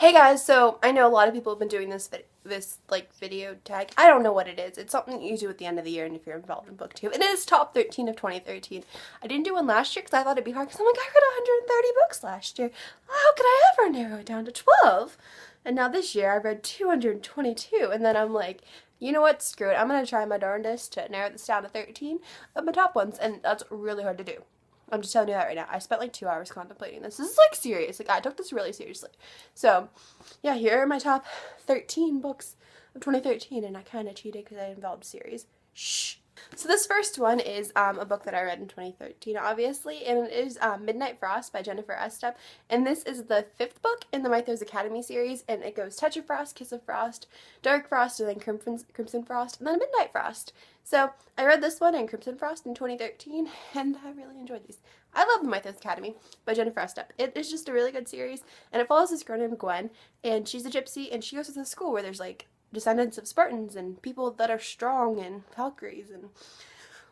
Hey guys, so I know a lot of people have been doing this video tag. I don't know what it is. It's something that you do at the end of the year and if you're involved in booktube. And it is top 13 of 2013. I didn't do one last year because I thought it'd be hard because I'm like, I read 130 books last year. How could I ever narrow it down to 12? And now this year I read 222 and then I'm like, you know what, screw it. I'm going to try my darndest to narrow this down to 13 of my top ones, and that's really hard to do. I'm just telling you that right now. I spent like 2 hours contemplating this. This is like serious. Like I took this really seriously. So yeah, here are my top 13 books of 2013, and I kind of cheated because I involved series. Shh. So this first one is a book that I read in 2013, obviously, and it is Midnight Frost by Jennifer Estep, and this is the 5th book in the Mythos Academy series, and it goes Touch of Frost, Kiss of Frost, Dark Frost, and then Crimson Frost, and then Midnight Frost. So I read this one and Crimson Frost in 2013, and I really enjoyed these. I love the Mythos Academy by Jennifer Estep. It is just a really good series, and it follows this girl named Gwen, and she's a gypsy, and she goes to this school where there's like descendants of Spartans and people that are strong and Valkyries and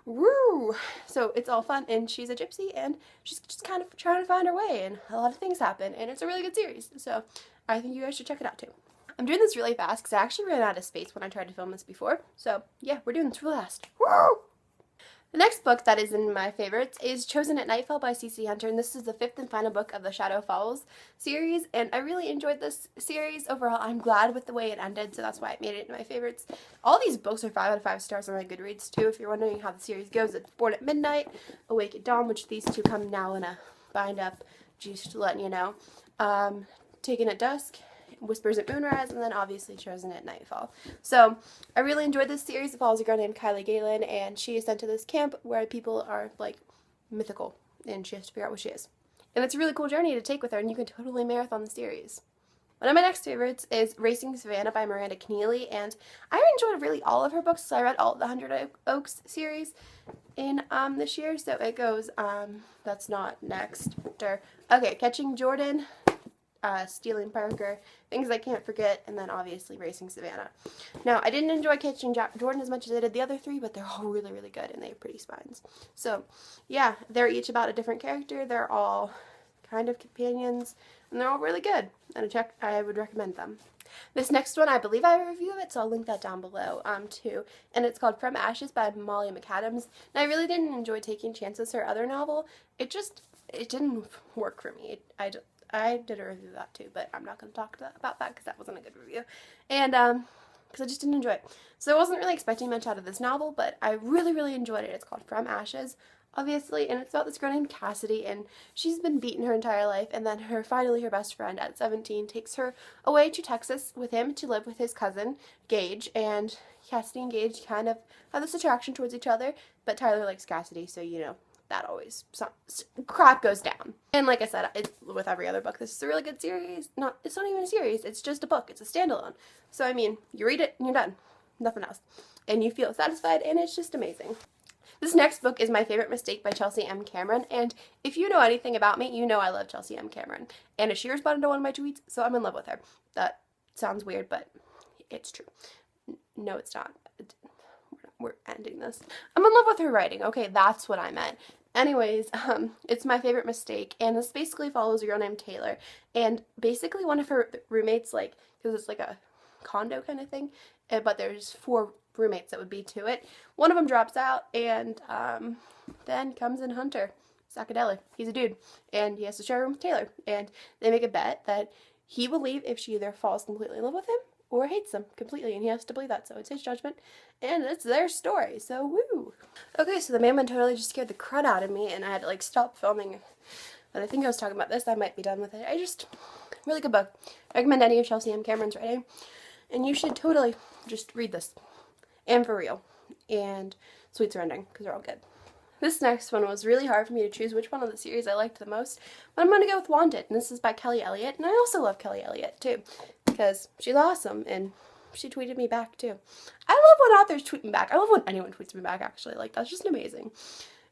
woo! So it's all fun, and she's a gypsy, and she's just kind of trying to find her way, and a lot of things happen, and it's a really good series. So I think you guys should check it out too. I'm doing this really fast because I actually ran out of space when I tried to film this before. So yeah, we're doing this real fast. Woo! The next book that is in my favorites is Chosen at Nightfall by C.C. Hunter, and this is the 5th and final book of the Shadow Falls series, and I really enjoyed this series overall. I'm glad with the way it ended, so that's why I made it in my favorites. All these books are 5 out of 5 stars on my Goodreads too, if you're wondering how the series goes. It's Born at Midnight, Awake at Dawn, which these two come now in a bind-up, just letting you know, Taken at Dusk, Whispers at Moonrise, and then obviously Chosen at Nightfall. So I really enjoyed this series. It follows a girl named Kylie Galen, and she is sent to this camp where people are like mythical, and she has to figure out what she is. And it's a really cool journey to take with her, and you can totally marathon the series. One of my next favorites is Racing Savannah by Miranda Keneally, and I enjoyed really all of her books, so I read all of the 100 Oaks series in this year. So it goes, that's not next. Okay, Catching Jordan, Stealing Parker, Things I Can't Forget, and then obviously Racing Savannah. Now, I didn't enjoy Catching Jordan as much as I did the other 3, but they're all really, really good, and they have pretty spines. So, yeah, they're each about a different character. They're all kind of companions, and they're all really good, and I would recommend them. This next one, I believe I have a review of it, so I'll link that down below, too. And it's called From Ashes by Molly McAdams. And I really didn't enjoy Taking Chances, her other novel. It didn't work for me. I did a review of that too, but I'm not going to talk about that because that wasn't a good review. And, because I just didn't enjoy it. So I wasn't really expecting much out of this novel, but I really, really enjoyed it. It's called From Ashes, obviously, and it's about this girl named Cassidy, and she's been beaten her entire life, and then finally her best friend at 17 takes her away to Texas with him to live with his cousin, Gage, and Cassidy and Gage kind of have this attraction towards each other, but Tyler likes Cassidy, so, you know, that always, crap goes down. And like I said, it's with every other book, this is a really good series. It's not even a series, it's just a book. It's a standalone. So, I mean, you read it and you're done. Nothing else. And you feel satisfied, and it's just amazing. This next book is My Favorite Mistake by Chelsea M. Cameron, and if you know anything about me, you know I love Chelsea M. Cameron. And she responded to one of my tweets, so I'm in love with her. That sounds weird, but it's true. No, it's not. We're ending this. I'm in love with her writing. Okay, that's what I meant. Anyways, it's My Favorite Mistake, and this basically follows a girl named Taylor, and basically one of her roommates, like, because it's like a condo kind of thing, but there's 4 roommates that would be to it. One of them drops out, and then comes in Hunter Sacadeli. He's a dude, and he has to share a room with Taylor, and they make a bet that he will leave if she either falls completely in love with him or hates him completely, and he has to believe that, so it's his judgment, and it's their story, so woo! Okay, so the man totally just scared the crud out of me, and I had to, like, stop filming, but I think I was talking about this, I might be done with it. Really good book. I recommend any of Chelsea M. Cameron's writing, and you should totally just read this, and for real, and Sweet Surrendering, because they're all good. This next one was really hard for me to choose which one of the series I liked the most, but I'm going to go with Wanted, and this is by Kelly Elliott, and I also love Kelly Elliott, too, because she's awesome, and she tweeted me back, too. I love when authors tweet me back. I love when anyone tweets me back, actually. Like, that's just amazing.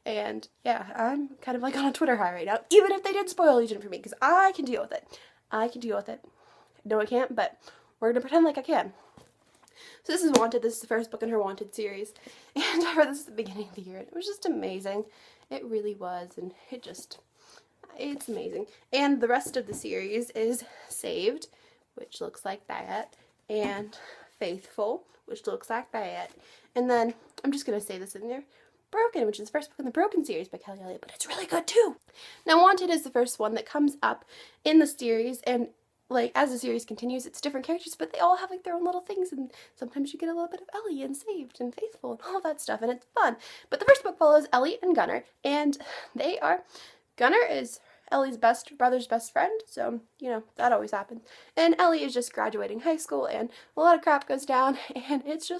And, yeah, I'm kind of, like, on a Twitter high right now, even if they did spoil Legion for me, because I can deal with it. I can deal with it. No, I can't, but we're going to pretend like I can. So this is Wanted. This is the first book in her Wanted series, and I read this at the beginning of the year, and it was just amazing. It really was, and it's amazing. And the rest of the series is Saved which looks like that, and Faithful, which looks like that. And then, I'm just going to say this in there, Broken, which is the first book in the Broken series by Kelly Elliott, but it's really good too. Now, Wanted is the first one that comes up in the series, and like as the series continues, it's different characters, but they all have like their own little things, and sometimes you get a little bit of Ellie and Saved and Faithful and all that stuff, and it's fun. But the first book follows Ellie and Gunnar, and Gunnar is Ellie's brother's best friend, so, you know, that always happens. And Ellie is just graduating high school, and a lot of crap goes down, and it's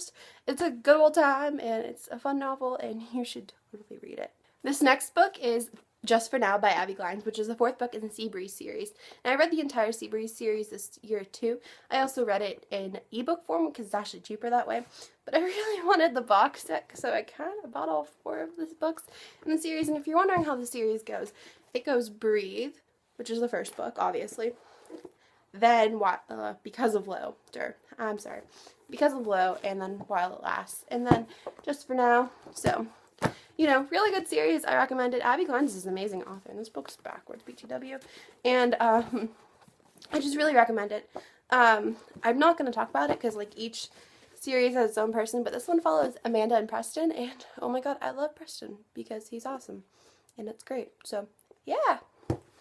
a good old time, and it's a fun novel, and you should totally read it. This next book is Just for Now by Abby Glines, which is the 4th book in the Seabreeze series. And I read the entire Seabreeze series this year too. I also read it in ebook form because it's actually cheaper that way. But I really wanted the box set, so I kind of bought all 4 of these books in the series. And if you're wondering how the series goes, it goes Breathe, which is the first book, obviously. Then Because of Low, and then While It Lasts, and then Just for Now. So, you know, really good series. I recommend it. Abby Glines is an amazing author, and this book's backwards, BTW. And I just really recommend it. I'm not going to talk about it because, like, each series has its own person, but this one follows Amanda and Preston, and oh my god, I love Preston because he's awesome, and it's great. So, yeah.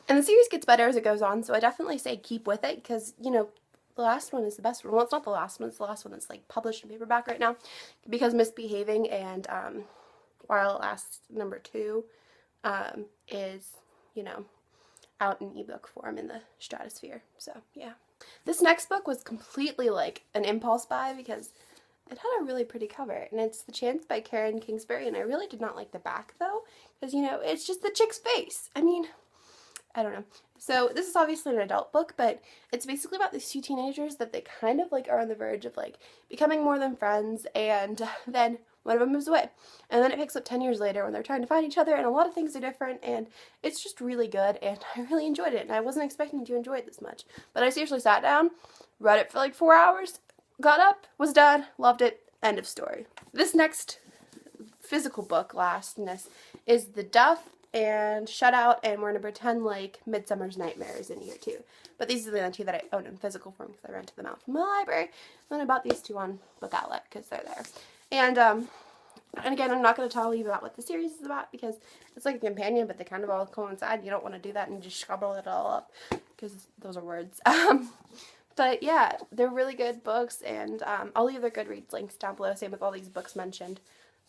And the series gets better as it goes on, so I definitely say keep with it because, you know, the last one is the best one. Well, it's not the last one. It's the last one that's, like, published in paperback right now because Misbehaving and While It Lasts #2 is, you know, out in ebook form in the stratosphere. So, yeah. This next book was completely, like, an impulse buy because it had a really pretty cover, and it's The Chance by Karen Kingsbury, and I really did not like the back, though, because, you know, it's just the chick's face. I mean, I don't know. So this is obviously an adult book, but it's basically about these 2 teenagers that they kind of, like, are on the verge of, like, becoming more than friends, and then one of them moves away. And then it picks up 10 years later when they're trying to find each other, and a lot of things are different, and it's just really good, and I really enjoyed it, and I wasn't expecting to enjoy it this much. But I seriously sat down, read it for like 4 hours, got up, was done, loved it, end of story. This next physical book, lastness, is The Duff and Shutout, and we're going to pretend like Midsummer's Nightmare is in here too. But these are the 2 that I own in physical form because I rented them out from the library. And then I bought these 2 on Book Outlet because they're there. And again, I'm not going to tell you about what the series is about because it's like a companion, but they kind of all coincide. You don't want to do that and just scribble it all up because those are words. But yeah, they're really good books, and I'll leave their Goodreads links down below, same with all these books mentioned.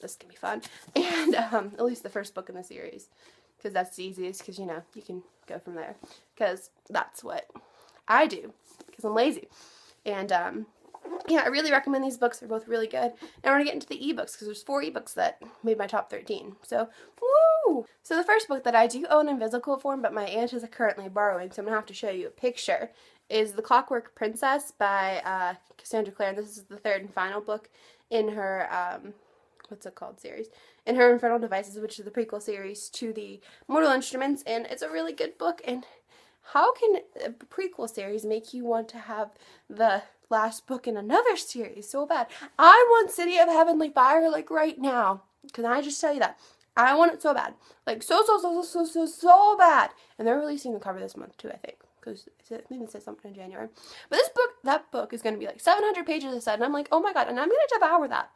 This can be fun. And at least the first book in the series, because that's the easiest, because, you know, you can go from there. Because that's what I do, because I'm lazy. And yeah, I really recommend these books. They're both really good. Now we're going to get into the ebooks, because there's 4 ebooks that made my top 13. So, woo! So the first book that I do own in physical form, but my aunt is currently borrowing, so I'm going to have to show you a picture, is The Clockwork Princess by Cassandra Clare. And this is the 3rd and final book in her, what's it called, series? In her Infernal Devices, which is the prequel series to the Mortal Instruments. And it's a really good book. And how can a prequel series make you want to have the last book in another series so bad? I want City of Heavenly Fire, like, right now. Can I just tell you that? I want it so bad. Like, so bad. And they're releasing the cover this month, too, I think. Because maybe it says something in January. But that book is going to be like 700 pages a set. And I'm like, oh my god, and I'm going to devour that.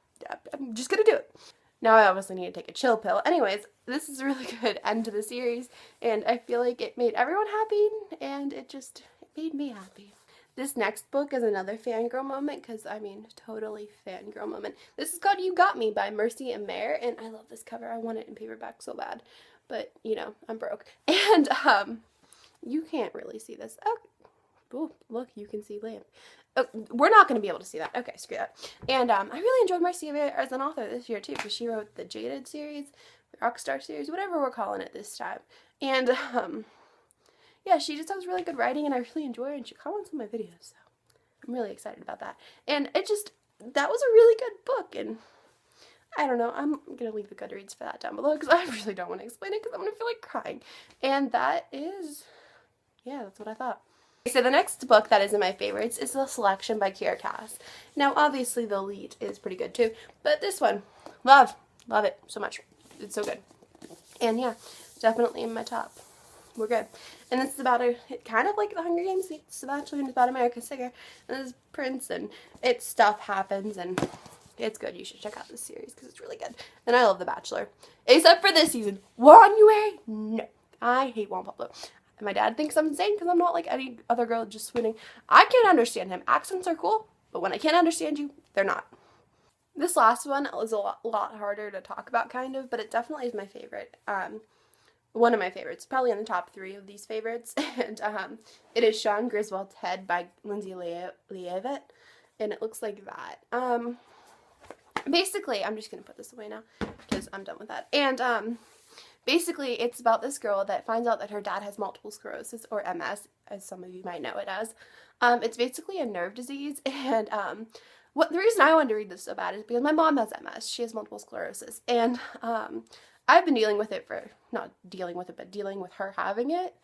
I'm just going to do it. Now I obviously need to take a chill pill. Anyways, this is a really good end to the series. And I feel like it made everyone happy. And it made me happy. This next book is another fangirl moment, because, I mean, totally fangirl moment. This is called You Got Me by Mercy and Mare, and I love this cover. I want it in paperback so bad. But, you know, I'm broke. And, you can't really see this. Oh, ooh, look, you can see lamp. Oh, we're not going to be able to see that. Okay, screw that. And I really enjoyed Marcia as an author this year, too, because she wrote the Jaded series, the Rockstar series, whatever we're calling it this time. And, yeah, she just has really good writing, and I really enjoy her, and she comments on my videos, so I'm really excited about that. And that was a really good book, and I don't know, I'm going to leave the Goodreads for that down below, because I really don't want to explain it, because I'm going to feel like crying. And that is, yeah, that's what I thought. So the next book that is in my favorites is The Selection by Kiera Cass. Now, obviously, The Elite is pretty good, too, but this one, love it so much. It's so good. And, yeah, definitely in my top. We're good. And it's about kind of like the Hunger Games, it's about America's singer, and this prince, and stuff happens, and it's good. You should check out this series because it's really good. And I love The Bachelor. Except for this season. January? No. I hate Juan Pablo. And my dad thinks I'm insane because I'm not like any other girl just swooning. I can't understand him. Accents are cool, but when I can't understand you, they're not. This last one is a lot harder to talk about, kind of, but it definitely is my favorite. One of my favorites. Probably in the top 3 of these favorites. And it is Sean Griswold's Head by Lindsay Leavitt. And it looks like that. Basically, I'm just going to put this away now because I'm done with that. And basically, it's about this girl that finds out that her dad has multiple sclerosis, or MS, as some of you might know it as. It's basically a nerve disease, and the reason I wanted to read this so bad is because my mom has MS. She has multiple sclerosis, and I've been dealing with it not dealing with it, but dealing with her having it.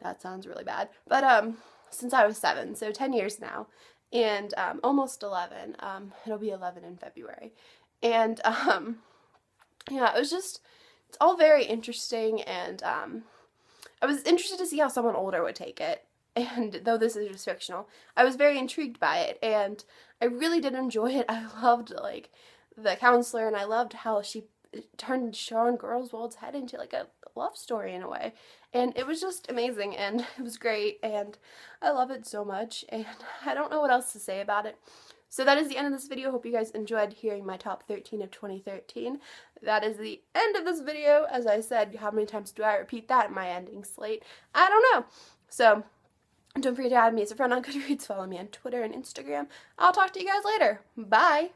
That sounds really bad. But since I was 7, so 10 years now. And almost 11. It'll be 11 in February. And yeah, it's all very interesting, and I was interested to see how someone older would take it. And though this is just fictional, I was very intrigued by it, and I really did enjoy it. I loved like the counselor, and I loved how she turned Sean Griswold's head into like a love story in a way, and it was just amazing, and it was great, and I love it so much, and I don't know what else to say about it. So that is the end of this video. Hope you guys enjoyed hearing my top 13 of 2013. That is the end of this video. As I said, how many times do I repeat that in my ending slate? I don't know. So don't forget to add me as a friend on Goodreads. Follow me on Twitter and Instagram. I'll talk to you guys later. Bye!